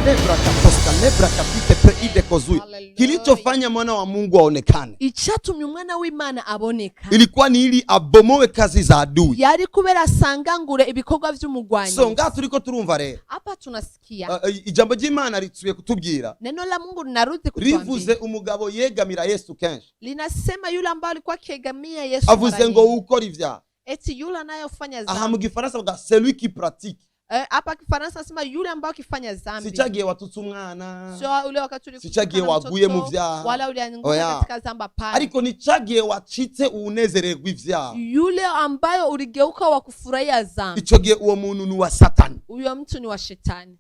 lebra kaposka lebra kapite preide kozui. Kilichofanya mwana wa Mungu aonekane icyatumye umwana w'Imana aboneka ilikuwa ni ili abomowe kazi za adui. yari kubera asangangure ibikorwa by'umugwanyi. So ngaha turiko turumva rero hapa tunasikia ijambo ry'Imana ritsuye kutubwira, neno la Mungu linarudi kutuambia, rivuze umugabo yegamira Yesu kenshi, linasema yule ambaye alikuwa kegamia Yesu, avuze ngo ukora ivyaha. eti yule anayofanya dhambi. Aha mu Gifaransa bavuga celui qui pratique. Hapa Kifaransa nasema yule ambaye akifanya dhambi. Sichagiye watutse umwana, sio ule wakati uli sichagiye waguye mu vyaha, wala ule anguka katika dhambi pale, ariko nichagiye wacitse unezererwa ivyaha, yule ambaye uligeuka wa kufurahia dhambi. ico gihe uwo muntu ni wa Satani. Huyo mtu ni wa shetani.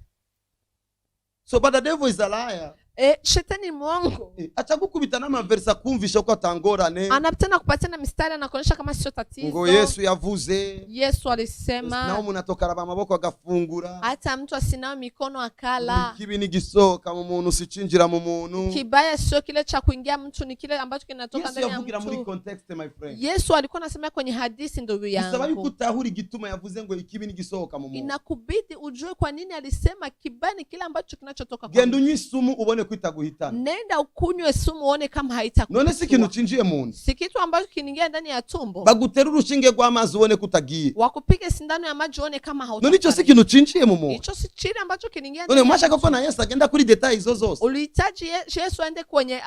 So but the devil is a liar. Shetani mwongo. Acha gukubita n'amaversa kumvisha ko atangorane. Anapenda kupatana mistari na kuonyesha kama sio tatizo. Ngo Yesu yavuze. Yesu alisema. Nao munatoka raba amaboko agafungura. Hata mtu asinao mikono akala. Kibi ni gisoka mu muntu sicinjira mu muntu. Kibaya sio kile cha kuingia mtu, ni kile ambacho kinatoka ndani ya mtu. Yesu yavugira muri context my friend. Yesu alikuwa anasema kwenye hadithi, ndugu yangu. Bisaba yuko utahuri gituma yavuze ngo ikibi ni gisoka mu muntu. Inakubidi ujue kwa nini alisema kibaya ni kile ambacho kinachotoka kwa. Genda unywe isumu ubone kwitaguhitana. Nenda ukunywe sumu uone kama haitakuwa. None si kintu cinjiye muntu. Si kitu ambacho kiniingia ndani ya tumbo. Bagutera urushinge rw'amazi ubone kutagiye. Wakupige sindano ya maji uone kama hautakuwa. None ico si kintu cinjiye mu muntu. Ico si kile ambacho kiniingia. None mwashaka ko na Yesu agenda kuri details zo zose. Ulihitaji Yesu aende kwenye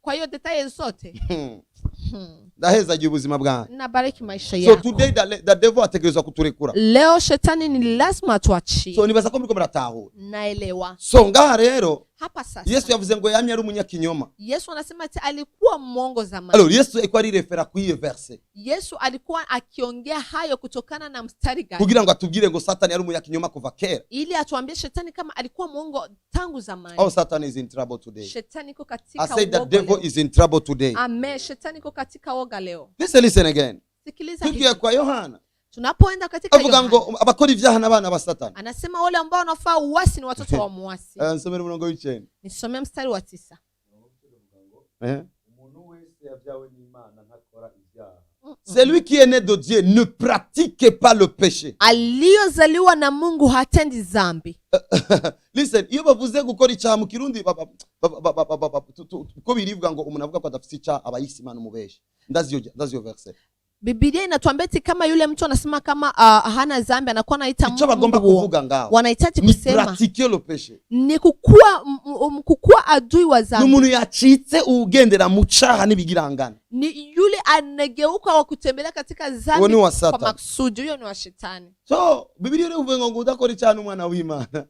kwa hiyo details zote. Ndaheza giye ubuzima bwanjye. Nabariki maisha yako. So today the devil ategerezwa kuturekura. Leo shetani ni lazima tuachie. So nibaza ko muriko muratahura. Naelewa. So ngaha rero hapa sasa Yesu yavuze ngo yamye ari umunyakinyoma. Yesu anasema ati alikuwa mwongo zamani. Alors Yesu alikuwa ari refera ku iyo verse. Yesu alikuwa akiongea hayo kutokana na mstari gani? Kugira ngo atubwire ngo Satani ari umunyakinyoma kuva kera. Ili atuambie shetani kama alikuwa mwongo tangu zamani. Oh, Satan is in trouble today. Shetani iko katika woga. I say the devil is in trouble today. Amen. Shetani iko katika woga leo. Listen again. Sikiliza hivi. Tukiye kwa Yohana. Tunapoenda katika Yohana. Avuga ngo abakora ivyaha n'abana ba Satani. Anasema wale ambao wanafaa uasi ni watoto wa muasi. Nsomera umurongo w'icenda. Nisomea mstari wa 9. Umuntu wese yavyawe n'Imana ntakora ivyaha. Celui qui est né de Dieu ne pratique pas le péché. Aliyozaliwa na Mungu hatendi dhambi. Listen, iyo bavuze gukora icyaha mu Kirundi ko biribwa ngo umuntu avuga ko adafite icyaha abayisi Imana umubeshe. Ndaziyo verse. Biblia inatuambia kama yule mtu anasema kama hana dhambi anakuwa anaita Mungu. Icho bagomba kuvuga ngao. Wanahitaji kusema pratiquer le péché. Ni kukua adui wa dhambi. N'umuntu yacitse ugendera mu cyaha n'ibigirangana. Ni yule anageuka wa kutembelea katika dhambi kwa maksudi. Huyo ni wa shetani. So Biblia ivuga ngo udakora icyaha n'umwana w'Imana.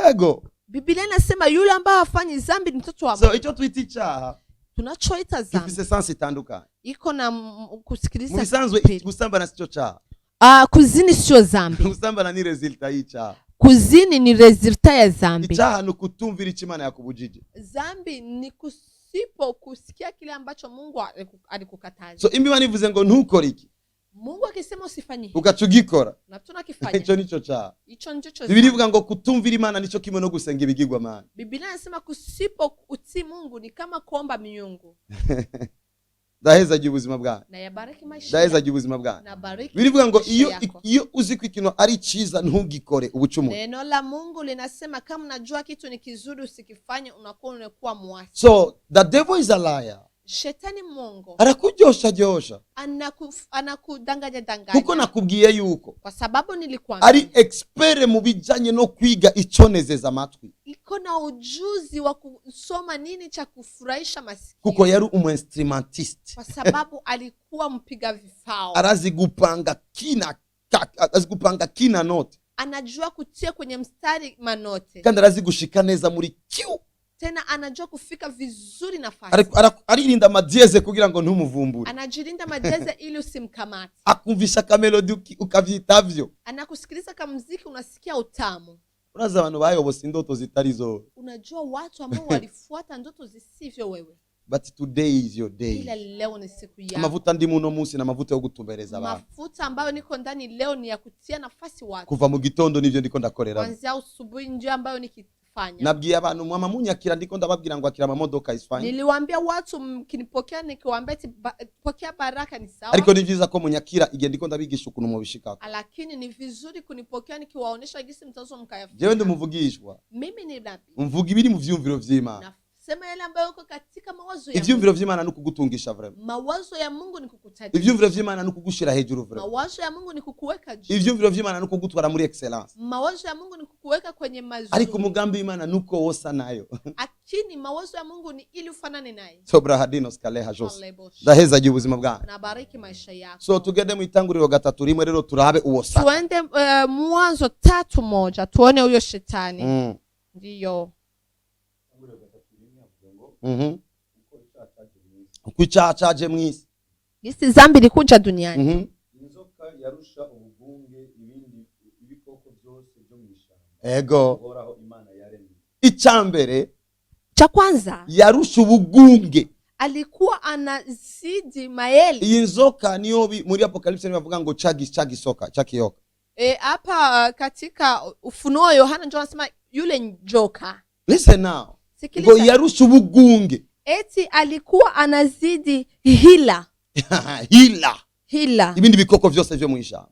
Ego. Biblia inasema yule ambaye hafanyi dhambi ni mtoto wa Mungu. So icho twita icyaha. Tunachoita dhambi. Kifise sense itandukanye. Iko na kusikiliza. Mubisanzwe gusambana sico cyaha. Kuzini sio dhambi. Gusambana ni resulta y'icyaha. Kuzini ni resulta ya dhambi. Icyaha ni kutumvira icyo Imana yakubujije. Dhambi ni kusipo kusikia kile ambacho Mungu alikukataza. So Imana ivuze ngo ntukore iki. Mungu akisema usifanye hivi. Ukacugikora. Na tunakifanya. Ico nico cyaha. Ico ndicho cyaha. Biblia ivuga ngo kutumvira Imana nico kimwe no gusenga ibigirwa Imana. Biblia inasema kusipo utii Mungu ni kama kuomba miungu. Ndaheza giye ubuzima bwanjye. Na yabariki maisha. Ndaheza giye ubuzima bwanjye. Nabariki. Biblia ngo iyo uzi ko ikintu ari ciza ntugikore ubucumu. Neno la Mungu linasema kama unajua kitu ni kizuri usikifanye unakuwa muasi. So the devil is a liar. Shetani mwongo. Arakujosha. Anakudanganya. Kuko nakubwiye yuko. Kwa sababu nilikwambia. Ari expert mu bijanye no kwiga iconezeza amatwi. Iko na ujuzi wa kusoma nini cha kufurahisha masikio. Kuko yari umu-instrumentiste. Kwa sababu alikuwa mpiga vifao. Arazi gupanga kina note. Anajua kutia kwenye mstari manote. Kandi arazi gushika neza muri kiu. Tena anajua kufika vizuri nafasi. Aririnda madieze kugira ngo ntumuvumbure. Anajirinda madieze ili usimkamate. Akumvisha kamelodi ukavyitavyo. Anakusikiliza kama muziki unasikia utamu. Uraza abantu bayobose indoto zitarizo. Unajua watu ambao walifuata ndoto zisivyo wewe. But today is your day. Ila leo ni siku yako. Amavuta ndi muno munsi na mavuta yo gutumbereza abantu. Mafuta ambayo niko ndani leo ni ya kutia nafasi watu. Kuva mu gitondo nivyo ndiko ndakorera. Kuanzia asubuhi ndio ambayo kufanya. Nabwiye abantu mwama munyakira ndiko ndababwira ngo akira amamodoka is fine. Niliwaambia watu mkinipokea nikiwaambia pokea baraka ni sawa. Ariko ni vyiza ko munyakira igihe ndiko ndabigisha ukuntu mubishikako. Lakini ni vizuri kunipokea nikiwaonesha jinsi mtazo mkayafanya. Jewe ndumuvugishwa. Mimi ni nabii. Mvuga ibiri mu vyumviro vy'Imana. Sema yale ambayo uko katika mawazo ya ivyumviro vy'Imana nukugutungisha vraiment. Mawazo ya Mungu ni kukutajia. Ivyumviro vy'Imana nukugushira hejuru vraiment. Mawazo ya Mungu ni kukuweka juu. Ivyumviro vy'Imana nukugutwara muri excellence. Mawazo ya Mungu ni kukuweka kwenye mazuri. Ariko umugambi w'Imana nuko wosa nayo. Akini mawazo ya Mungu ni ili ufanane naye. Sobra hadinos kaleha jose. Ndaheza ubuzima bwanyu. Nabariki maisha yako. So tugende mu itanguriro gatatu rimwe rero turabe uwo sa. Tuende Mwanzo 3:1 tuone huyo shetani. Ndiyo. Uko icyaha cyaje mwisi. Isi zambi likuja duniani. Inzoka yarusha ubugunge ibindi ibikoko byose byo mwishamba. Ego. Uhoraho Imana yaremye. Icyambere cha kwanza yarusha ubugunge. Alikuwa anazidi maeli. Iyi nzoka niyo muri Apocalypse bavuga ngo chagisoka, chakiyoka. Hapa katika Ufunuo Yohana ndio anasema yule njoka. Listen now. Ngo yarusha ubugunge. Eti alikuwa anazidi hila. Hila. Ibindi bikoko vyose vyo mwisha.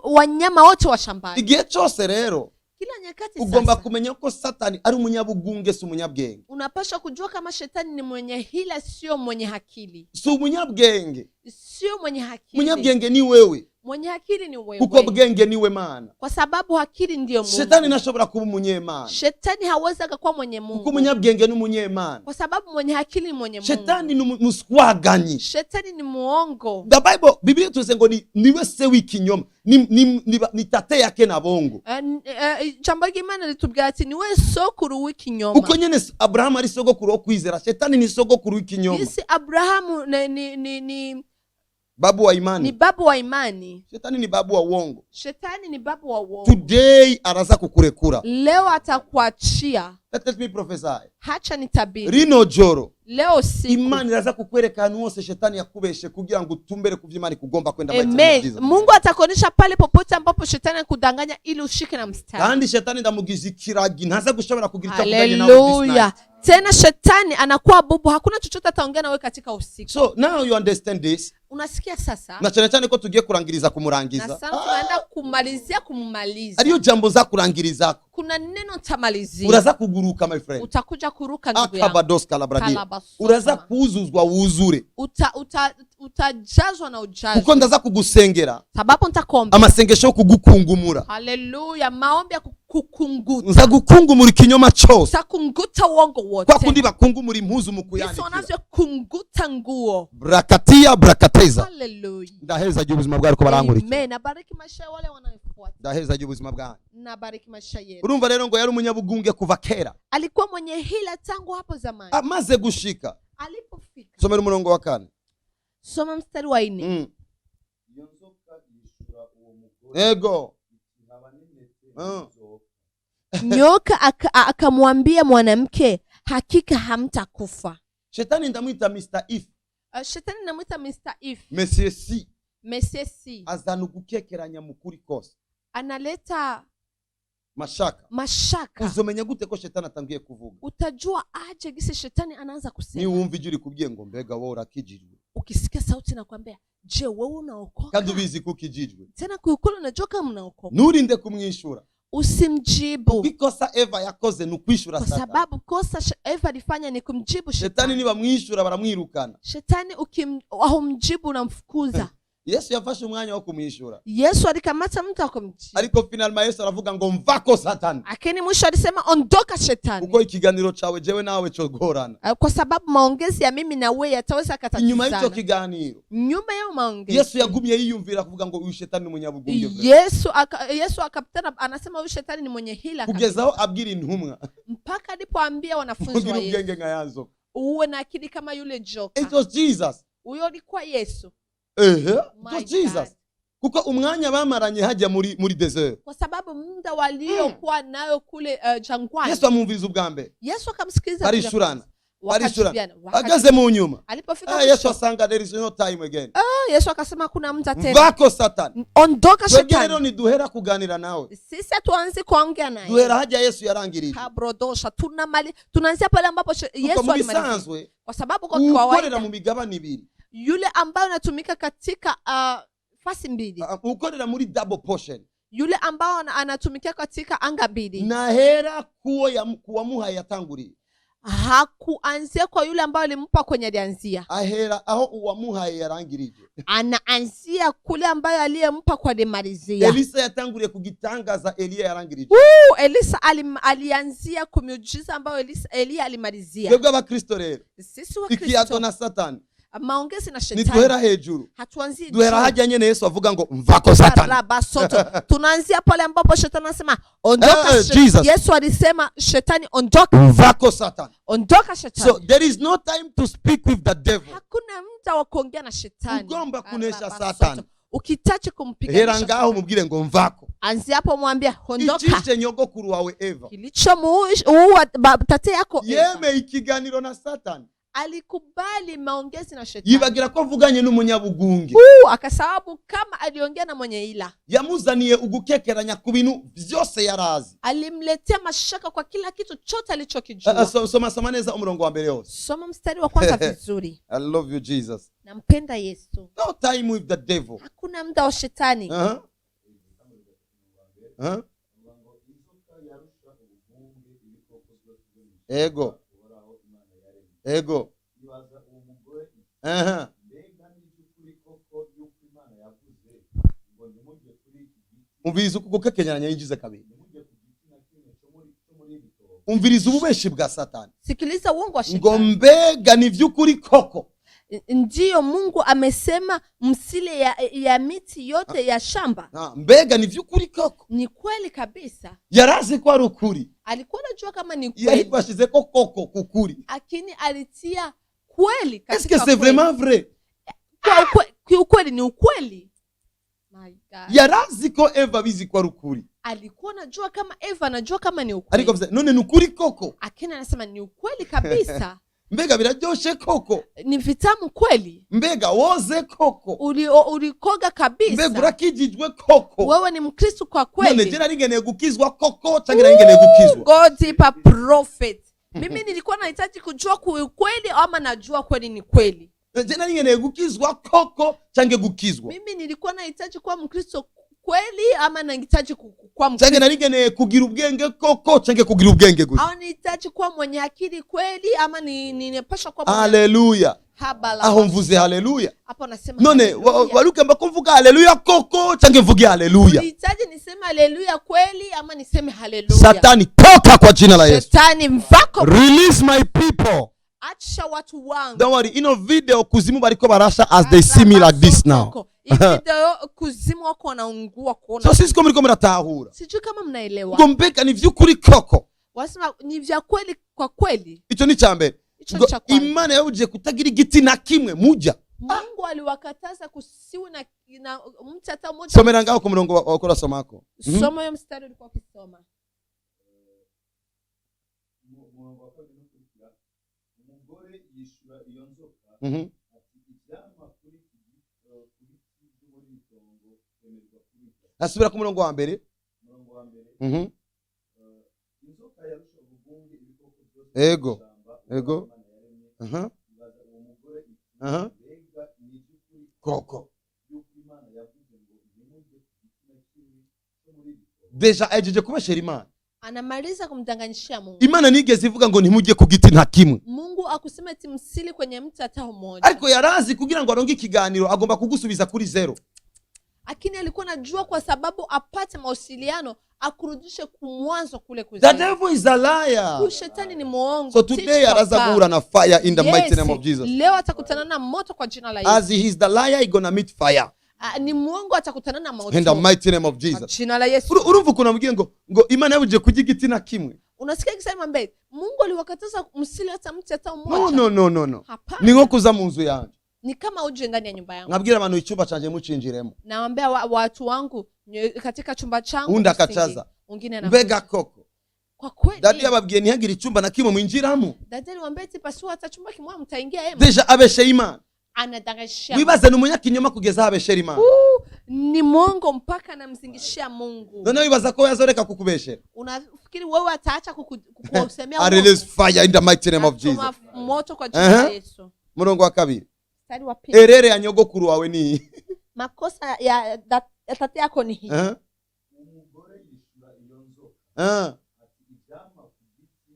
Wanyama wote wa shambani. Igihe cyose rero kila nyakati ugomba kumenya ko Satani ari umunyabugunge si umunyabwenge. Unapaswa kujua kama shetani ni mwenye hila sio mwenye akili. Si umunyabwenge. Sio mwenye akili. Munyabwenge ni wewe. Mwenye akili ni wewe. Kuko bwenge niwe Mana. Kwa sababu akili ndio Mungu. Shetani ntashobora kuba umunyemana. Shetani hawezi kuwa mwenye Mungu. Kuko umunyabwenge ni umunyemana. Kwa sababu mwenye akili ni mwenye Mungu. Shetani ni muswaganyi. Shetani ni muongo. The Bible Biblia tuze ngo niwe se w'ikinyoma. Ni tate yake na bongo. Jambo ry'Imana litubwira ati niwe sokuru w'ikinyoma. Uko nyene Abraham ari sogokuru wo kwizera, Shetani ni sogokuru w'ikinyoma. Isi Abrahamu ni babu wa imani. Ni babu wa imani. Shetani ni babu wa uongo. Shetani ni babu wa uongo. Today araza kukurekura. Leo atakuachia. Let me prophesy. Hacha nitabiri. Rino joro. Leo siku. Imani iraza kukwereka ahantu hose shetani yakubeshe kugira ngo utumbere ku vy'Imana kugomba kwenda Amen. Mungu atakuonyesha pale popote ambapo shetani anakudanganya ili ushike na mstari. Kandi shetani ndamugize ikiragi ntaza gushobora kugira icyo kuganya nawe. Hallelujah. Tena shetani anakuwa bubu, hakuna chochote ataongea nawe katika usiku. So now you understand this. Unasikia sasa? Na cyane ko tugiye kurangiriza kumurangiza. Na sasa tunaenda kumaliza. Ariyo jambo za kurangiriza. Kuna neno tamalizia. Uraza kuguruka my friend. Utakuja kuruka ndugu yangu. Akabados kalabradi. Uraza kuzuzwa wuzure. Utajazwa na ujazo. Kuko ndaza kugusengera. Sababu nitakomba. Amasengesho yo kugukungumura. Hallelujah. Maombi ya kukunguta. Nza gukungumura ikinyoma cyose. Sakunguta uongo wote. Kwa kundi bakungumura impuzu mu kuyandikira. Yesu anavyo kunguta nguo. Brakateza. Hallelujah. Ndaheza ubuzima bwawe ko barangurika. Amen. Nabariki maisha wale wanaofuata. Ndaheza ubuzima bwawe. Nabariki maisha yetu. Urumva rero ngo yari umunyabugunge kuva kera. Alikuwa mwenye hila tangu hapo zamani. Amaze gushika. Alipofika. Somera umurongo wa 4. Soma mstari wa 4. Ego. Nyoka akamwambia mwanamke, hakika hamtakufa. Shetani ndamwita Mr. If. Shetani ndamwita Mr. If. Monsieur C. Azana gukekeranya mukuri kose. Analeta mashaka. Uzomenya gute ko shetani atangiye kuvuga? Utajua aje gisi shetani anaanza kusema. Ni wumva ijuri kubwiye ngo mbega wowe urakijijwe. Ukisikia sauti nakwambia, je wewe unaokoka? Kandi ubizi ko ukijijwe. Tena kukula unajua kama unaokoka. Nurinde kumwishura. Usimjibu. Bikosa Eva yakoze nukwishura Satani. Kwa sababu kosa Eva alifanya ni kumjibu shetani. Shetani niba mwishura baramwirukana. Shetani ukimjibu unamfukuza. Yesu yafashe umwanya wo kumwishura. Yesu alikamata mtu akamjibu. Ariko finally Yesu aravuga ngo mvako Satani. Lakini mwisho alisema ondoka shetani. Uko ikiganiro cawe jewe nawe cyo gorana. Kwa sababu maongezi ya mimi na wewe yataweza katatizana. Nyuma hicho kiganiro. Nyuma ya maongezi. Yesu yagumye yiyumvira kuvuga ngo uyu shetani ni munyabugunge. Yesu akapitana anasema uyu shetani ni mwenye hila. Kugezaho abwira intumwa. Mpaka alipoambia wanafunzi wa Yesu. Ubwenge ngayanzo. Uwe na akili kama yule joka. It was Jesus. Uyo alikuwa Yesu. To Jesus. Kuko umwanya bamaranye hajya muri desert. Kwa sababu muda waliokuwa nayo kule jangwani. Yesu amumviriza ubwambe. Yesu akamsikiliza. Arishurana. Wakajibiana. Agaze mu nyuma. Alipofika Yesu asanga there is no time again. Yesu akasema kuna muda tena. Mvako Satani. Ondoka Shetani. Rero ni duhera kuganira nawe. Sisi tuanze kuongea naye. Duhera haja Yesu yarangirije. Kabrodosha tunaanzia pale ambapo Yesu alimaliza. Kwa sababu kwa kawaida ukorera mu migabane ibiri. Yule ambaye anatumika katika fasi mbili. Ukorera muri double portion. Yule ambao anatumikia katika anga mbili. Nahera kuwamuhaye yatanguriye. Hakuanzia kwa yule ambaye alimpa kwenye alianzia. Ahera aho uwamuhaye yarangirije. Anaanzia kule ambaye aliyempa kwa alimalizia. Elisa yatanguriye kugitangaza Elia yarangirije. Elisa alianzia kumiujiza ambayo Elia alimalizia. Twebwe abakristo rero. Sisi wa Kristo. Ikiyago na Satani. Maongezi na Shetani. Nituhera hejuru. Hatuanzii duhera haja nyene Yesu avuga ngo mvako Satani. Tunaanzia pale ambapo Shetani anasema ondoka Shetani. Yesu alisema Shetani ondoka. Mvako Satani. Ondoka Shetani. So there is no time to speak with the devil. Hakuna muda wa kuongea na Shetani. Ugomba kunesha Satani. Ukitache kumpiga hera ngaho mubwire ngo mvako. Anzia hapo mwambie ondoka. Icishe nyogokuru wawe Eva. Kilichomuua tate yako Eva. Yeme ikiganiro na Satani. Alikubali maongezi na Shetani. Yibagira ko avuganye n'umunyabugunge. Akasababu kama aliongea na mwenye ila. Yamuzaniye ugukekeranya ku bintu byose yarazi. Alimletea mashaka kwa kila kitu chote alichokijua. Soma neza umurongo wa mbere yose. Soma mstari wa kwanza vizuri. I love you Jesus. Nampenda Yesu. No time with the devil. Hakuna muda wa Shetani. Ego. Umviriza uko gukekenyanya yinjize kabiri. Umviriza ububeshi bwa Satani. Sikiliza uongo wa Shetani. Ngo mbega ni vyukuri koko. Ndiyo Mungu amesema msile ya miti yote ya shamba. Mbega ni vyukuri koko. Ni kweli kabisa. Yarazi kwa rukuri. Alikuwa anajua kama ni kweli. Yari kwashize koko kukuri. Lakini alitia kweli katika. Est-ce que c'est vraiment vrai? Kwa ukweli ni ukweli. My God. Yarazi ko Eva bizi kwa rukuri. Alikuwa anajua kama Eva anajua kama ni ukweli. Ariko none ni ukuri koko. Akina anasema ni ukweli kabisa. Mbega biraryoshe koko. Ni vitamu kweli. Mbega woze koko. Ulikoga kabisa. Mbega urakijijwe koko. Wewe ni Mkristo kwa kweli. None jena ringeneye gukizwa koko cyangwa ringeneye gukizwa. God deeper prophet. Mimi nilikuwa nahitaji kujua kweli ama najua kweli ni kweli. Jena ringeneye gukizwa koko cyangwa gukizwa. Mimi nilikuwa nahitaji kuwa Mkristo kweli ama nahitaji kuwa Mkristo. Cyangwa naringeneye kugira ubwenge koko cyangwa kugira ubwenge gusa. Au nahitaji kuwa mwenye akili kweli ama ninapasha kuwa mwenye. Haleluya. Aho mvuze haleluya. Hapo nasema none waruke mbakumvuga haleluya koko cyangwa mvuge haleluya. Nahitaji niseme haleluya kweli ama niseme haleluya. Satani toka kwa jina la Yesu. Satani mvako. Release my people. Acha watu wangu. Don't worry, ino video kuzimu bariko barasha as they see me like this now. Video kuzimu wako wanaungua kuona. So sisi komiko mratahura. Sijui kama mnaelewa. Ngombeka ni vyukuri koko. Wasema ni vya kweli kwa kweli. Ico ni chambe. Imana yauje kutagira igiti na kimwe muja. Mungu aliwakataza kusiwe na mti hata mmoja. Somera ngao ku murongo wako rasomako. Soma hiyo mstari ulikuwa ukisoma. Umugore yishura iyo nzoka ati ibyama kuri muri itongo emerwa kuri. Asubira ku murongo wa mbere. Inzoka yarusha ubugunge ibikoko byose. Ego. Koko. Deja ajeje kubashera Imana. Anamaliza kumdanganyishia Mungu. Imana nigeze ivuga ngo ntimujye ku giti nta kimwe. Mungu akusema ati msili kwenye mti hata mmoja. Ariko yarazi kugira ngo aronke ikiganiro agomba kugusubiza kuri zero. Lakini alikuwa anajua kwa sababu apate mawasiliano akurudishe kumwanzo kule kuzini. The devil is a liar. Shetani ni muongo. So today arazagura na fire in the mighty name of Jesus. Leo atakutana na moto kwa jina la Yesu. As he is the liar, he gonna meet fire. Ni muongo atakutana na moto. In the mighty name of Jesus. Jina la Yesu. Urumva kuna mubwiye ngo Imana yabuje kugigiti na kimwe. Unasikia kisema mbele. Mungu aliwakataza msile hata mti hata mmoja. No. Ni nko kuza mu nzu yanjye. Ni kama uje ndani ya nyumba yangu. Ngabwira abantu icyumba canje mucinjiremo. Naambia watu wangu katika chumba changu. Unda kachaza. Mbega koko. Kwa kweli dadi yababwiye ntihagire icyumba na kimwe mwinjiramo. dadi aliwaambia ati pasiwe hata chumba kimoja mtaingia yeye. Deja abeshe Imana. Anadarishia. Wibaze n'umunyakinyoma kugeza abeshera Imana. Ni mwongo mpaka anamzingishia Mungu. None wibaza ko yazoreka kukubeshera. Unafikiri wewe ataacha kukusemea I release fire in the mighty name of Jesus. Moto kwa jina la Yesu. Murongo wa 2. Mstari wa 2. Erere ya nyogokuru wawe ni Makosa ya tati yako ni hii. Umugore yishura iyo nzoka. Ati ivyama ku giti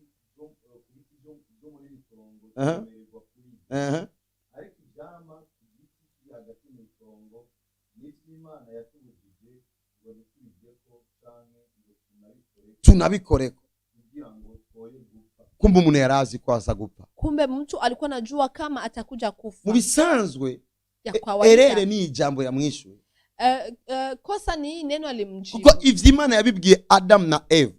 zo muri bitongo byemererwa kuri. Ariko ivyama ku giti kiri hagati mu bitongo n'Imana yatubujije ngo nitubijeko canke ngo tunabikoreko kugira ngo twoye gupfa. Kumbe umuntu yarazi ko aza gupfa. Kumbe mtu alikuwa anajua kama atakuja kufa. Mu bisanzwe erere ni ijambo yamwishuye. Kosa ni neno alimjibu. Kuko ivy'Imana yabibwiye Adam na Eve.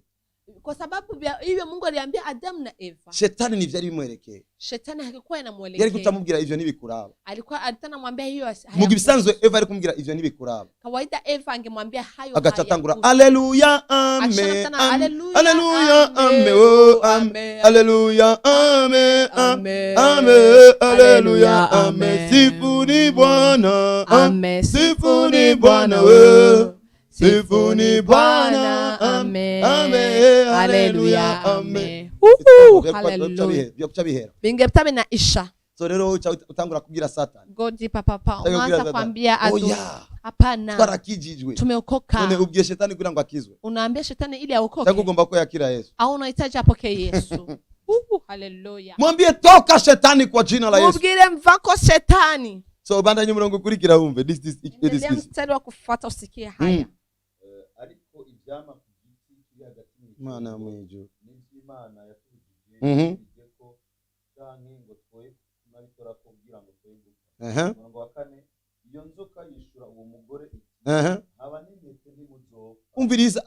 Kwa sababu hivyo Mungu aliambia Adam na Eva. Shetani nivyo alimwelekea. Shetani hakikuwa inamwelekea. Yari kutamubwira ivyo nibikuraba. Alikuwa anamwambia hiyo. Mu bisanzwe Eva ari kumubwira ivyo nibikuraba. Kawaida Eva angemwambia hayo. Agacatangura haleluya amen. Haleluya amen. Haleluya amen. Amen. Haleluya amen. Sifuni Bwana. Amen. Sifuni Bwana we. Sifuni Bwana. Amen. Amen. Haleluya amen. Haleluya. Byokucabihera. Bingeptabe na isha. So rero utangura kugira Satani. God papa. Unaanza kuambia adu. Hapana. Twarakijijwe. Tumeokoka. None ubwiye Shetani kugira ngo akizwe. Unaambia Shetani ili aokoke. Tangu ugomba ko yakira Yesu. Au unahitaji apokee Yesu. Haleluya. Mwambie toka Shetani kwa jina la Yesu. Mubwire mvako Shetani. So bandanye murongo kurikira umve. This. Mstari wa kufuata usikie haya. Ariko ivyama ku giti kiri hagati mu Imana mwejo. n'Imana yatubujije ko canke ngo twoye kunabikora ko kugira ngo twoye gupfa. Murongo wa 4 iyo nzoka yishura uwo mugore aba n'intete n'imuzopfa. Umviriza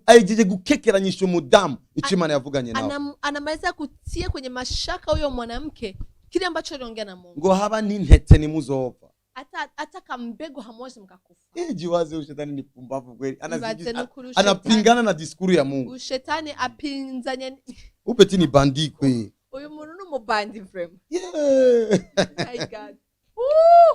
ajeje gukekeranyisha umudamu Imana yavuganye nawe. Anamaliza kutia kwenye mashaka huyo mwanamke kile ambacho aliongea na Mungu. Ngo haba n'intete n'imuzopfa. Hata kambego hamwezi mkakufa. Jiwaze Shetani ni pumbavu kweli. Anapingana na diskuru ya Mungu. Shetani apinzanya. Upeti ni bandi kwe. Uyu muntu n'umubandi frame. My God.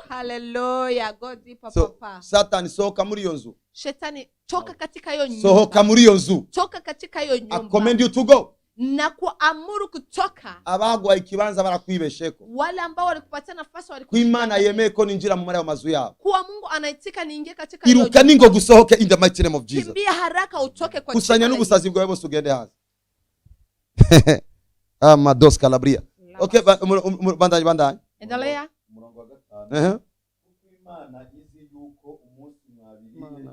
Hallelujah. God papa. Satan sohoka muri iyo nzu. Shetani toka katika hiyo nyumba. Sohoka muri iyo nzu. Toka katika hiyo nyumba. I command you to go. Na kuamuru kutoka. Abagwa ikibanza barakwibesheko. Wale ambao walikupatia nafasi walikuwa. Imana yemeye ko ninjira mu mara mazu yao. Kuwa Mungu anaitika niingie katika hiyo. Iruka ningo gusohoke in the mighty name of Jesus. Kimbia haraka utoke kwa kusanya n'ubusazi bwawe bose ugende hasi. Mados Calabria. Okay, bandanye. Endelea. Murongo wa 5. Kuko Imana izi yuko umunsi mwabiriye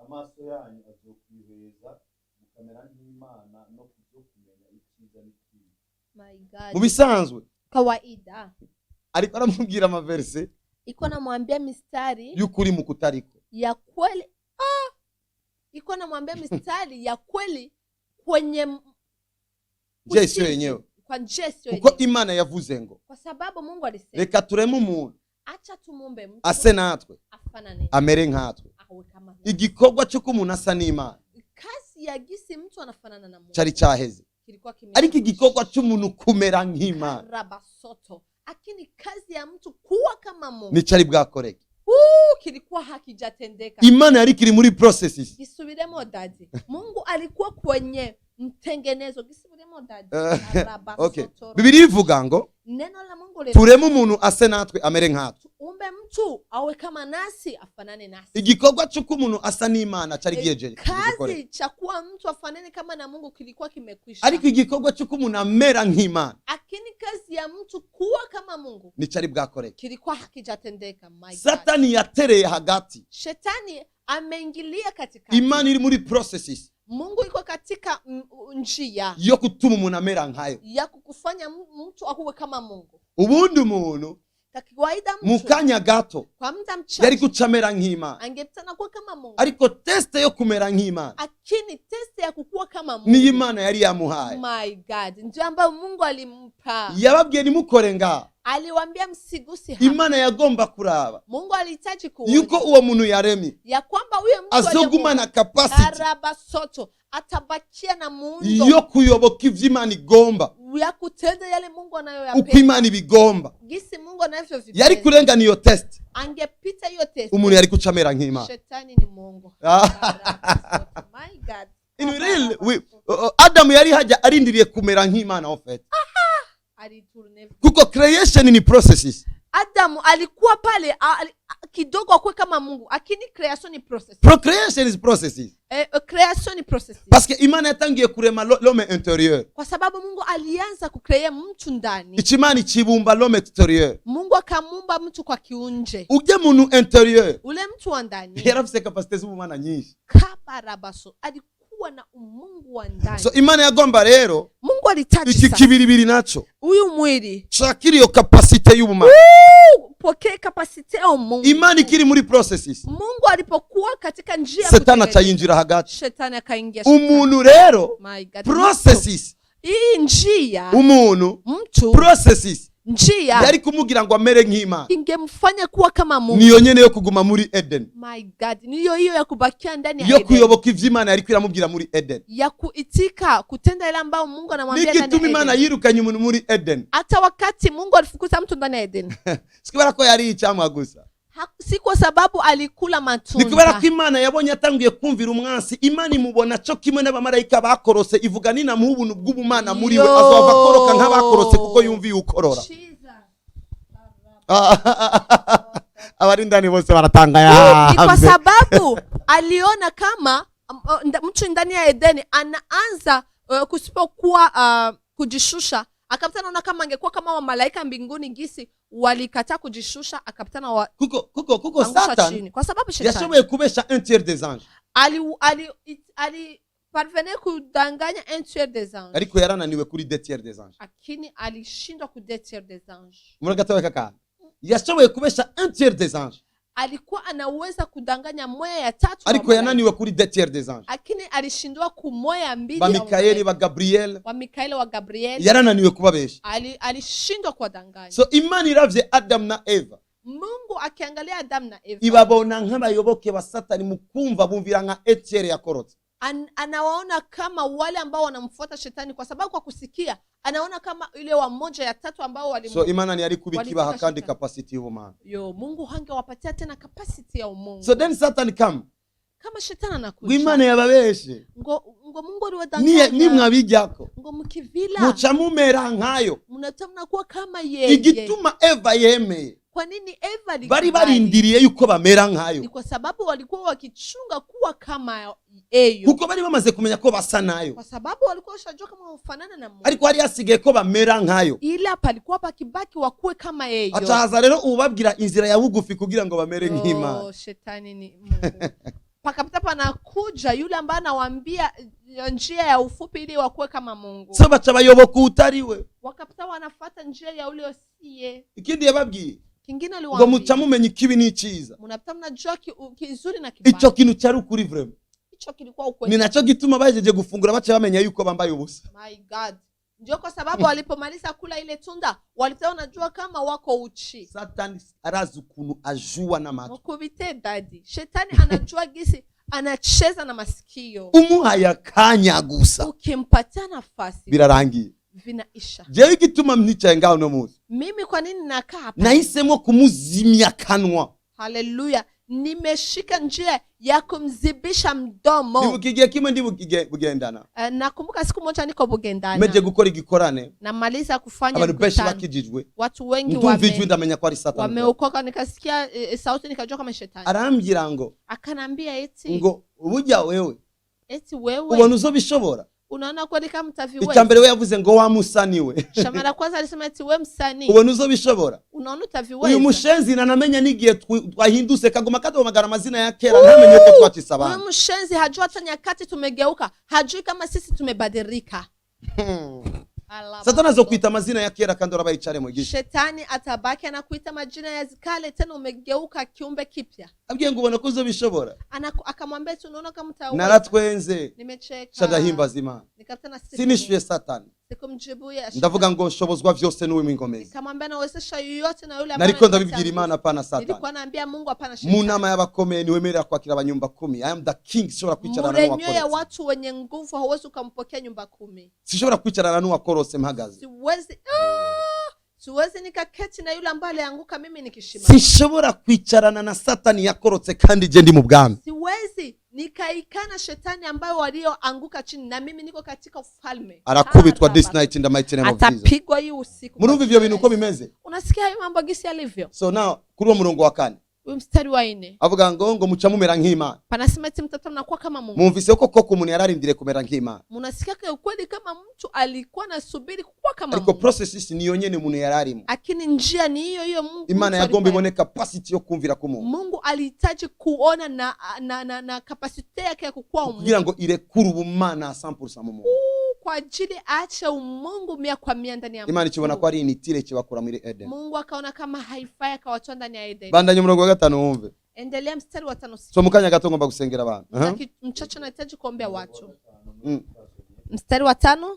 amaso yanyu azokwiheza mukamera nk'Imana no kuzokumenya icyiza n'ikibi. My God. Mu bisanzwe kawaida ariko aramubwira amaverse iko namwambia mistari y'ukuri mu kutariko ya kweli. Iko namwambia mistari ya kweli kwenye Yesu yenyewe. Kwa Yesu yenyewe. Kuko Imana yavuze ngo kwa sababu Mungu alisema reka tureme umuntu acha tumumbe mtu ase natwe afanane amere nkatwe. Igikorwa cyo kumuntu asa n'Imana kasi ya gisi mtu anafanana na Mungu cyari cyaheze, ariko igikorwa cy'umuntu kumera nk'Imana rabasoto akini kazi ya mtu kuwa kama Mungu ni cyari bwakoreke. Kilikuwa hakijatendeka. Imana yari kiri muri processes. Gisubiremo dadi. Mungu alikuwa kwenye mtengenezo. Gisubiremo dadi. Okay. Bibiri ivuga ngo neno la Mungu leo tureme umuntu ase natwe amere nkatwe. Umbe mtu awe kama nasi afanane nasi. Igikorwa cyo kumuntu asa n'Imana cyari giyeje. Kazi cha kuwa mtu afanane kama na Mungu kilikuwa kimekwisha. Ariko igikorwa cyo kumuntu amera nk'Imana. Akini kazi ya mtu kuwa kama Mungu ni cyari bwakoreke. Kilikuwa hakijatendeka. Satani yatereye hagati. Shetani ameingilia katika. Imana iri muri processes. Mungu yuko katika njia yo kutuma umuntu amera nkayo, ya kukufanya mtu akuwe kama Mungu. Ubundi umuntu kawaida mtu mukanya gato kwa muda mchache yari kucamera nk'Imana, angeptana kuwa kama Mungu. Ariko teste yo kumera nk'Imana, akini teste ya kukua kama Mungu ni Imana yari yamuhaye. My God, ndio ambayo Mungu alimpa. Yababwiye nimukore nga aliwaambia msigusi hapa. Imana yagomba kuraba Mungu alihitaji kuona yuko uwo muntu yaremye ya kwamba huyo mtu azoguma na capacity Karabasoto atabakia na muundo yo kuyoboka ivyo Imana igomba ya kutenda yale Mungu anayoyapenda. uko Imana ibigomba. Gisi Mungu anavyovipenda. Yari kurenga niyo test. Angepita hiyo test. Umuntu yari kucamera nk'Imana. Shetani ni Mungu. My God. In real, Adam yari haja arindiriye kumera nk'Imana ofet. Kuko creation ni processes. Adam alikuwa pale kidogo akwe kama Mungu, lakini creation ni process. Procreation is processes. Creation ni processes. Parce que Imana yatangiye kurema l'homme intérieur. Kwa sababu Mungu alianza kucrea mtu ndani. Ichimani chibumba l'homme extérieur. Mungu akamumba mtu kwa kiunje. Uje muntu intérieur. Ule mtu wa ndani. Yarafise capacité z'ubumana nyinshi. Kabarabaso alikuwa na umungu wa ndani. So Imana yagomba rero Mungu alitaji iki kibiribiri naco. Huyu mwili. Shakiri yo capacité y'ubumana. Pokea kapasite ya Mungu. Imani kiri muri processes. Mungu alipokuwa katika njia Shetani atayinjira hagati. Shetani akaingia. Umuntu rero processes. Hii njia umuntu mtu processes njia yari kumugira ngo amere nk'Imana. Ingemfanya kuwa kama Mungu. Niyo nyene yo kuguma muri Eden. My God. Niyo hiyo ya kubakia ndani ya Eden. Eden. Yo kuyoboka ivyo Imana yari kwiramubwira muri Eden. Ya kuitika kutenda ile ambao Mungu anamwambia ndani ya Eden. Niki Imana yirukanye umuntu muri Eden. Hata wakati Mungu alifukuza mtu ndani ya Eden. Sikubera ko yari icamwa gusa. Si kwa sababu alikula matunda. Nikubera ko Imana yabonye atanguye kumvira umwansi. Imana imubona cyo kimwe n'abamarayika bakorose ivuga ni na mubuntu bw'ubumana muri we azova koroka nk'abakorose kuko yumviye ukorora. Abari ndani bose baratangaya. Ni kwa sababu aliona kama mtu ndani ya Edeni anaanza kusipokuwa kujishusha, akapatana kama angekuwa kama wa malaika mbinguni gisi walikataa kujishusha, akapatana kuko Satan kwa sababu Shetani yashoboye kubesha un tiers des anges. Ali parvenait kudanganya un tiers des anges. Ariko yarananiwe kuri 2 tiers des anges. Lakini alishindwa ku 2 tiers des anges. Muragatawe kaka. Yashoboye kubesha un tiers des anges. Alikuwa anaweza kudanganya moya ya tatu. Ariko yananiwe kuri 2 tiers des anges. Lakini alishindwa ku moya mbili. Ba Mikaeli ba Gabriel. Wa Mikaeli wa Gabriel. Yarananiwe kubabesha. Alishindwa kuwadanganya. So Imana iravye Adam na Eva. Mungu akiangalia Adam na Eva. Ibabona nk'abayoboke ba Satani mukumva bumvira nka etiere yakorotse. Anawaona kama wale ambao wanamfuata Shetani kwa sababu kwa kusikia anaona kama ile wa moja ya tatu ambao so Imana ni yari kubikiba hakandi capacity y'ubumana. Mungu hangewapatia tena capacity ya umungu. So then Satan come. Kama Shetani anakuja. Imana yababeshe. Ngo Mungu aliwadanganya. Ni mwabijako. Ngo mukivila. Muca mumera nkayo. Munatamna kuwa kama yeye. Igituma Eva yemeye. Kwa nini Eva bari barindiriye yuko bamera nkayo? Ni kwa sababu walikuwa wakichunga kuwa kama eyo. Kuko bari bamaze kumenya ko basa nayo. Kwa sababu walikuwa washajua kama ufanana na Mungu. Ariko hari hasigaye ko bamera nkayo. Ila palikuwa pakibaki wakuwe kama eyo. Atahaza rero ubabwira inzira ya bugufi kugira ngo bamere nk'Imana. Shetani ni Mungu. Pakapita panakuja yule ambaye anawaambia njia ya ufupi ili wakuwe kama Mungu. So bacha bayoboka utariwe. Wakapita wanafuata njia ya ule osiye. Ikindi yababwiye. Kingine aliwaambia. Ngo muca mumenye ikibi n'iciza. Mnapita mnajua kizuri na kibaya. Ico kintu cyari ukuri vraiment. Ico kilikuwa ukweli. Ni naco gituma bajeje gufungura bacha bamenya yuko bambaye ubusa. My God. Ndio kwa sababu walipomaliza kula ile tunda walipita wanajua kama wako uchi. Satan arazi ukuntu ajua na macho. Mukubite daddy. Shetani anajua gisi anacheza na masikio. Umuhaya kanya gusa. Ukimpatia nafasi birarangiye. Vinaisha. Je igituma mnicaye ngaho no muzi. Mimi kwa nini nakaa hapa? Nahisemo kumuzimya kanwa. Haleluya. Nimeshika njia ya kumzibisha mdomo. Ndibukigiye kimwe bugendana. Nakumbuka siku moja niko Bugendana. Meje gukora igikorane. Namaliza kufanya abantu benshi bakijijwe. Watu wengi ndamenya ko ari Satani. Wameokoka, nikasikia sauti nikajua kama Shetani. Arambira ngo. Akanambia eti. Ngo ubujya wewe. Eti wewe. Ubona uzobishobora. Unaona kweli kama mtaviweza. Icyambere we yavuze ngo wamusaniwe. Shamara kwanza alisema eti we msanii. Ubona uzobishobora. Unaona utaviweza. Uyu mushenzi nanamenya nigiye twahinduse kagoma kato magara mazina ya kera ntamenye uko twacisabana. Uyu mushenzi hajua hata nyakati tumegeuka, hajui kama sisi tumebadilika. Satani azokuita mazina ya kera kandi urabayicare mu gisha. Shetani atabaki anakuita majina ya kale tena umegeuka kiumbe kipya. abwiye ngo ubona ko uzobishobora. Akamwambia tunaona kama utaweza. Naratwenze Nimecheka. shadahimbaza Imana. Nikapata siku. Sinishuye Satani. Sikumjibuye. Ndavuga ngo shobozwa vyose n'uwe mwingomezi. Nikamwambia nawezesha yoyote na yule ambaye. Nariko ndabibwira Imana hapana Satani. Nilikuwa naambia Mungu hapana shetani. Mu nama y'abakomeye niwemerera kwakira abanyumba 10. I am the king, sishobora kwicarana n'uwakorose. Murenyo ya watu wenye nguvu hauwezi ukampokea nyumba 10. Sishobora kwicarana n'uwakorose mpagaze. Siwezi nikaketi na yule ambaye alianguka mimi nikishimama. Sishobora kwicarana na Satani yakorotse kandi je ndi mu bwami. Siwezi nikaikana shetani ambayo walioanguka chini na mimi niko katika ufalme. Arakubitwa this night in the mighty name of Jesus. Atapigwa hii usiku. Murumva ivyo bintu uko bimeze? Unasikia hayo mambo gisi yalivyo? So now kuri uwo murongo wa 4. Mstari wa 4. Avuga ngo muca mumera nk'Imana. Panasema eti mtatoa mnakuwa kama Mungu. Mumvise ko koko umuntu yararindire kumera nk'Imana. Munasikia ukweli kama mtu alikuwa nasubiri kuwa kama Mungu. Ariko process niyo nyene umuntu yararimo. Lakini njia ni hiyo Mungu. Imana yagomba ibone capacity yo kumvira ku Mungu. Mungu alihitaji kuona na capacity yake ya kukua Mungu. Kugira ngo irekure ubumana 100% mu Mungu. Kwa ajili aache umungu 100% ndani ya Mungu. Imana ikibona ko ari initire kibakura muri Eden. Mungu akaona kama haifai akawatoa ndani ya Eden. Bandanye umurongo wa 5 wumve. Endelea mstari wa 5. So mukanya gato ngomba gusengera abantu. Mchache anahitaji kuombea watu. Mstari wa 5.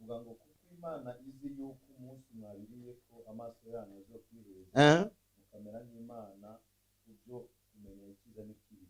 Uvuga ngo kuko Imana izi yuko umunsi mwabiriye ko amaso yanyu azokwiheza. Mukamera nk'Imana kubyo kumenya ikiza n'ikibi.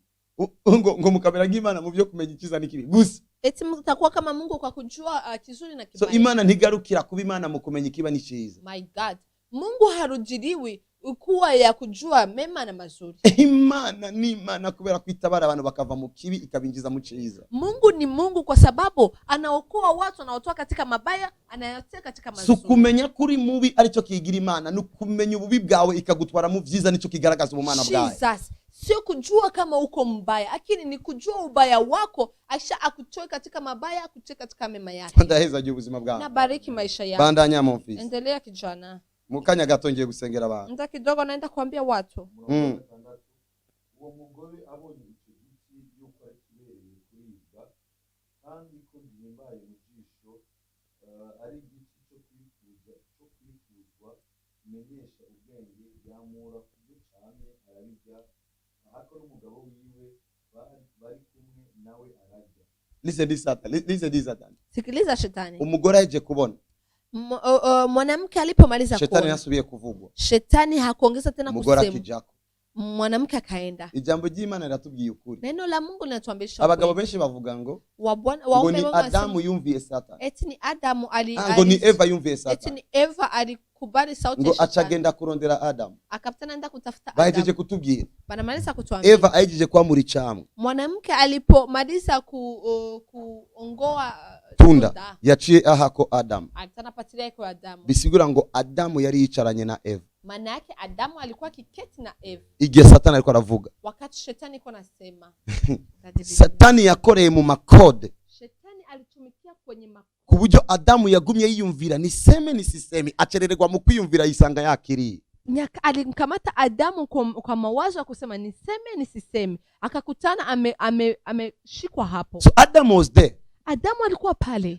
Ngo mukamera nk'Imana mu byo kumenya ikiza n'ikibi. Gusa eti mtakuwa kama Mungu kwa kujua kizuri na kibaya. So Imana ntigarukira kuba Imana mu kumenya ikiba n'ikiza. My God. Mungu harujiriwi ukuwa ya kujua mema na mazuri. Imana ni Imana kubera kwitabara abantu bakava mu kibi ikabinjiza mu ciza. Mungu ni Mungu kwa sababu anaokoa watu, anaotoa katika mabaya, anayotea katika mazuri. Sukumenya kuri mubi arico kigira Imana, nukumenya ububi bwawe ikagutwara mu vyiza nico kigaragaza ubumana bwawe. Jesus. Sio kujua kama uko mbaya, lakini ni kujua ubaya wako, aisha akutoe katika mabaya, akutoe katika mema yake. Ndaheza je ubuzima bwawe. Na bariki maisha yako. Bandanya mu mfisi. Endelea kijana. Mukanya gato ngiye gusengera abantu. Nda kidogo naenda kuambia watu. Uwo mugore abonye icyo giti yuko ari kibereye kuribwa kandi ko gihimbaye mu jisho ari igiti cyo kwifuzwa menyesha ubwenge byamura kubyo cyane arabijya ariko n'umugabo wiwe bari kumwe nawe arajya. Listen this Satan. Sikiliza shetani. Umugore aje kubona. Mwanamke alipomaliza kuona. Shetani yasubiye kuvugwa. Shetani hakuongeza tena kusema. Umugore akijako. Mwanamke akaenda. Ijambo ry'Imana riratubwiye ukuri. Neno la Mungu linatuambia abagabo benshi bavuga ngo ngo ni Adamu yumviye Satani. Eti ni Adamu ngo ni Eva yumviye Satani. Eti ni Eva alikubali sauti ya Shetani. Ngo acagenda kurondera Adamu. Akapitana nenda kutafuta Adamu. Bahejeje kutubwira. Banamaliza kutuambia. Eva ahejeje kwamura icamwa. Mwanamke alipomaliza kuongoa tunda yaciye ahako Adamu. Atanapatilia kwa Adamu. Bisigura ngo Adamu yari yicaranye na Eva. Maana yake Adamu alikuwa kiketi na Eva. Igihe Satani alikuwa aravuga. Wakati shetani alikuwa anasema. Satani yakoreye mu makode. Shetani alitumikia kwenye makode. Kuburyo Adamu yagumye yiyumvira niseme nisiseme acerererwa mu kwiyumvira yisanga yakiri. Alimkamata Adamu kwa mawazo ya kusema niseme nisiseme. Akakutana ameshikwa hapo. So Adam was there. Adamu alikuwa pale.